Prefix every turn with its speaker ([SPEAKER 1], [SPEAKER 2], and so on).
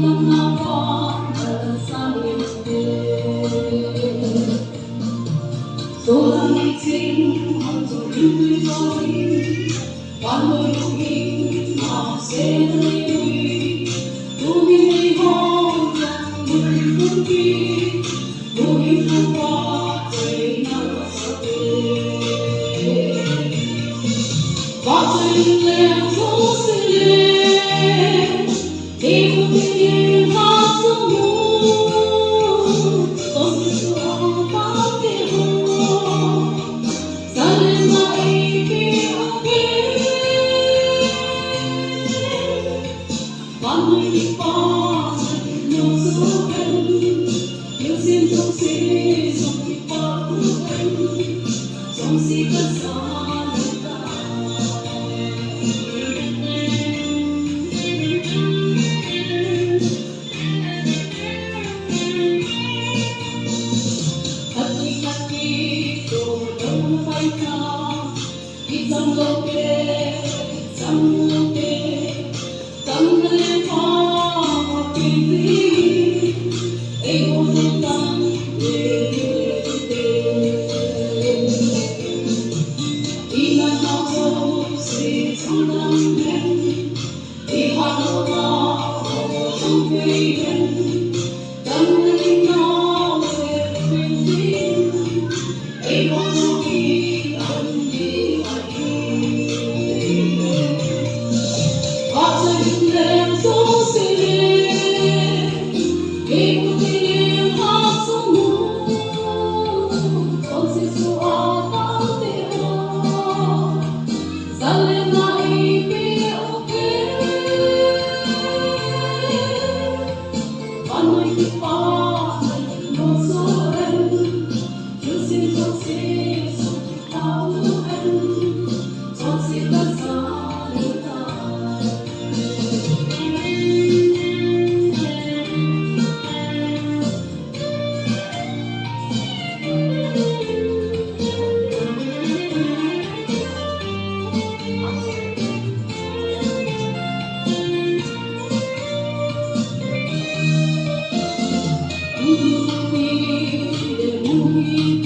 [SPEAKER 1] tâm nào con ở xa biển số là ngày sinh hàng rồi lưu cho đi quan đôi lúc hình mà sẽ nơi tu vi hôn rằng mình cũng đi tu vi không qua trời nào sao về và trời lên số sinh lên đi cùng tình yêu hát giấc mơ con sự ao bao thế hồn xa lên mãi kia con người đi qua nhiều số gần nhiều xin trong xin trong đi qua anh trong xin tất xa lời ta Hãy subscribe